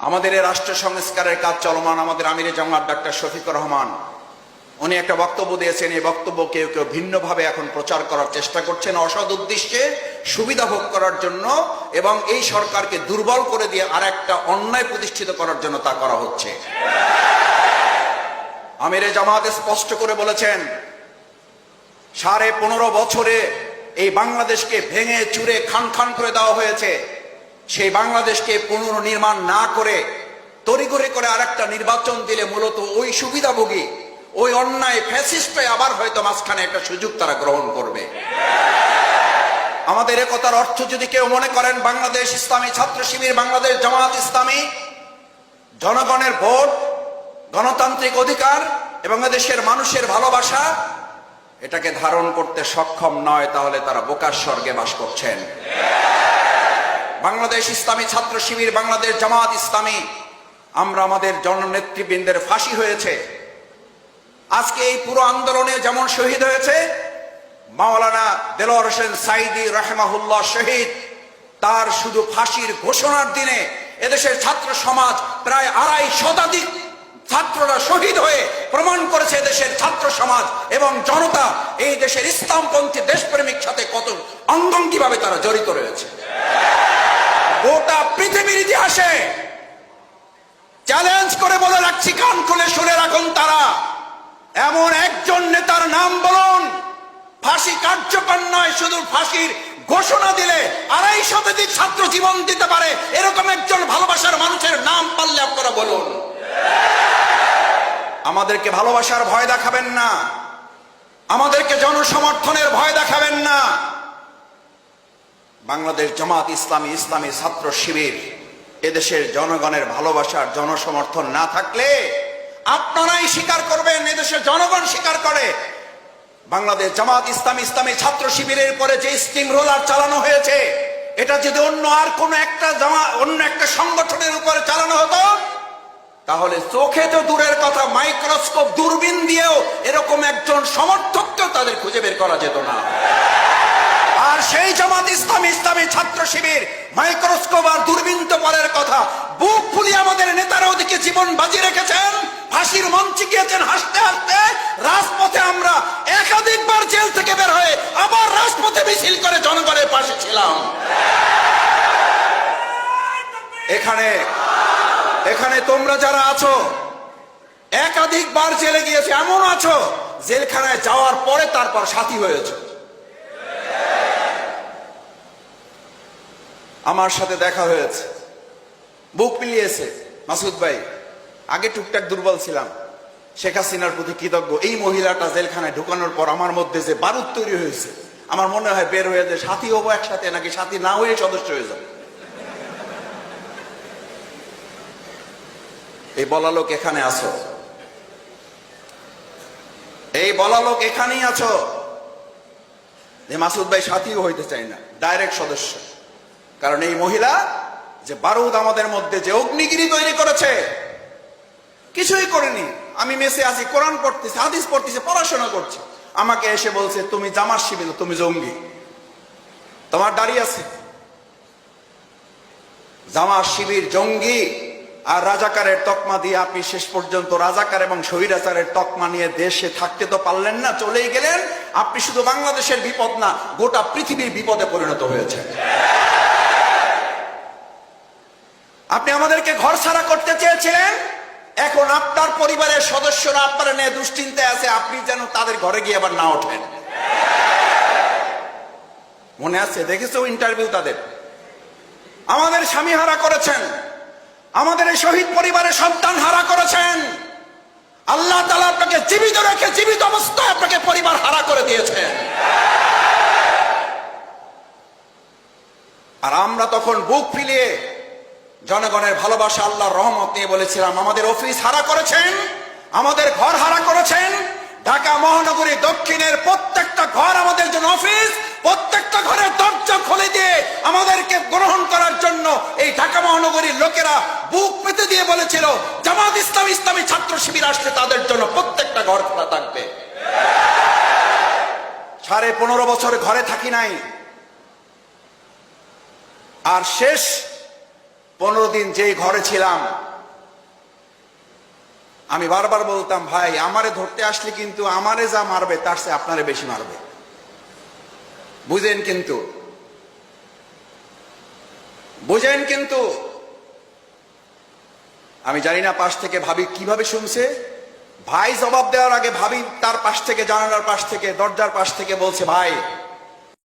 আমাদের এই রাষ্ট্র সংস্কারের কাজ চলমান। আমাদের আমিরে জামাত ডাক্তার শফিকুর রহমান উনি একটা বক্তব্য দিয়েছেন। এই বক্তব্য কেউ কেউ ভিন্নভাবে এখন প্রচার করার চেষ্টা করছেন, অসৎ উদ্দেশ্যে সুবিধা ভোগ করার জন্য, এবং এই সরকারকে দুর্বল করে দিয়ে আর একটা অন্যায় প্রতিষ্ঠিত করার জন্য তা করা হচ্ছে। আমিরে জামাত স্পষ্ট করে বলেছেন, 15.5 বছরে এই বাংলাদেশকে ভেঙে চুরে খান খান করে দেওয়া হয়েছে। সেই বাংলাদেশকে পুনর্নির্মাণ না করে তড়িঘড়ি করে আরেকটা নির্বাচন দিলে মূলত ওই সুবিধাভোগী, ওই অন্যায় ফ্যাসিস্টে আবার হয়তো মাঝখানে একটা সুযোগ তারা গ্রহণ করবে। আমাদের একতার অর্থ যদি কেউ মনে করেন বাংলাদেশ ইসলামী ছাত্র শিবির, বাংলাদেশ জামাত ইসলামী জনগণের ভোট, গণতান্ত্রিক অধিকার এবং দেশের মানুষের ভালোবাসা এটাকে ধারণ করতে সক্ষম নয়, তাহলে তারা বোকার স্বর্গে বাস করছেন। বাংলাদেশ ইসলামী ছাত্র শিবির, বাংলাদেশ জামাত ইসলামী, আমরা আমাদের জননেতৃবৃন্দের ফাঁসি হয়েছে। আজকে এই পুরো আন্দোলনে যেমন শহীদ হয়েছে মাওলানা দেলোয়ার হোসেন সাইদি রাহিমাহুল্লাহ শহীদ, তার শুধু ফাঁসির ঘোষণার দিনে এদেশের ছাত্র সমাজ প্রায় 2.5 শতাধিক ছাত্ররা শহীদ হয়ে প্রমাণ করেছে দেশের ছাত্র সমাজ এবং জনতা এই দেশের ইসলামপন্থী দেশপ্রেমিক সাথে কত অঙ্গাঙ্গিভাবে তারা জড়িত রয়েছে। গোটা পৃথিবীর ইতিহাসে চ্যালেঞ্জ করে বলে রাখছি, কান খুলে শুনে রাখুন, তারা এমন একজন নেতার নাম বলুন, ফাঁসি কার্যকর নয়, শুধু ফাঁসির ঘোষণা দিলে 2.5 শতাধিক ছাত্র জীবন দিতে পারে এরকম একজন ভালোবাসার মানুষের নাম পারলে আপনারা বলুন। আমাদেরকে ভালোবাসার ভয় দেখাবেন না, আমাদেরকে জনসমর্থনের ভয় দেখাবেন না। বাংলাদেশ জামাত ইসলামী, ইসলামী ছাত্র শিবির এদেশের জনগণের ভালোবাসার জনসমর্থন না থাকলে আপনারাই স্বীকার করবেন, এদেশের জনগণ স্বীকার করে, বাংলাদেশ জামাত ইসলামী, ইসলামী ছাত্র শিবিরের পরে যে স্টিম রোলার চালানো হয়েছে এটা যদি অন্য একটা সংগঠনের উপরে চালানো হতো তাহলে চোখে তো দূরের কথা, মাইক্রোস্কোপ দূরবীন দিয়েও এরকম একজন সমর্থককেও তাদের খুঁজে বের করা যেত না। আর সেই জামাত ইসলামী, ইসলামী ছাত্র শিবির মাইক্রোস্কোপ আর দূরবীন তো পরের কথা, বুক ফুলিয়ে আমাদের নেতারা ওদিকে জীবন বাজি রেখেছেন, ফাঁসির মঞ্চে গিয়েছেন হাসতে হাসতে। রাজপথে আমরা একাধিকবার জেল থেকে বের হয়ে আবার রাজপথে মিছিল করে জনগণের পাশে ছিলাম। এখানে তোমরা যারা আছো একাধিকবার জেলে গিয়েছে, এমন আছো জেলখানায় যাওয়ার পরে তারপর সাথী হয়েছে। আমার সাথে দেখা হয়েছে, বুক পিলিয়েছে। মাসুদ ভাই, আগে টুকটাক দুর্বল ছিলাম, শেখ হাসিনার প্রতি কৃতজ্ঞ। এই মহিলাটা জেলখানায় ঢুকানোর পর আমার মধ্যে যে বারুদ তৈরি হয়েছে, আমার মনে হয় বের হয়ে যে সাথী হবো একসাথে, নাকি সাথী না হয়ে সদস্য হয়ে যাবো। এই বলা লোক এখানে আছো, এই বলা লোক এখানেই আছো যে মাসুদ ভাই সাথীও হইতে চাই না, ডাইরেক্ট সদস্য। কারণ এই মহিলা যে বারুদ আমাদের মধ্যে যে অগ্নিগিরি তৈরি করেছে, কিছুই করেনি। আমি মেসে আছি, কোরআন পড়তেছি, হাদিস পড়তেছি, পড়াশোনা করছি, আমাকে এসে বলছে তুমি জামাত শিবির, তুমি জঙ্গি, তোমার দাঁড়িয়ে আছে। জামাত শিবির জঙ্গি আর রাজাকারের তকমা দিয়ে আপনি শেষ পর্যন্ত রাজাকার এবং স্বৈরাচারের তকমা নিয়ে দেশে থাকতে তো পারলেন না, চলেই গেলেন। আপনি শুধু বাংলাদেশের বিপদ না, গোটা পৃথিবীর বিপদে পরিণত হয়েছে। আপনি আমাদেরকে ঘর ছাড়া করতে চেয়েছিলেন, এখন আপনার পরিবারের সদস্যরা আপনারা নিয়ে দুশ্চিন্তায় আছে, আপনি যেন তাদের ঘরে গিয়ে আবার না ওঠেন। মনে আছে, দেখেছো ইন্টারভিউ তাদের। আমাদের স্বামী হারা করেছেন, আমাদের এই শহীদ পরিবারের সন্তান হারা করেছেন। আল্লাহ তাআলা আপনাকে জীবিত রেখে জীবিত অবস্থায় আপনাকে পরিবার হারা করে দিয়েছেন। আর আমরা তখন বুক ফিলিয়ে জনগণের ভালোবাসা, আল্লাহর রহমত নিয়ে বলেছিলাম, আমাদের অফিস হারা করেছেন, আমাদের ঘর হারা করেছেন। ঢাকা মহানগরী দক্ষিণের প্রত্যেকটা ঘর আমাদের জন্য অফিস, প্রত্যেকটা ঘরের দরজা খুলে দিয়ে আমাদেরকে গ্রহণ করার জন্য এই ঢাকা মহানগরীর লোকেরা বুক পেতে দিয়ে বলেছিল জামাত ইসলামী, ইসলামী ছাত্র শিবির আসলে তাদের জন্য প্রত্যেকটা ঘর খোলা থাকবে। 15.5 বছর ঘরে থাকি নাই, আর শেষ 15 দিন যেই ঘরে ছিলাম, আমি বারবার বলতাম, ভাই আমারে ধরতে আসলে কিন্তু আমারে যা মারবে তার চেয়ে আপনারে বেশি মারবে, বুঝেন কিন্তু, বুঝেন কিন্তু। আমি জানি না পাশ থেকে ভাবি কিভাবে শুনছে। ভাই জবাব দেওয়ার আগে ভাবি তার পাশ থেকে, জানালার পাশ থেকে, দরজার পাশ থেকে বলছে, ভাই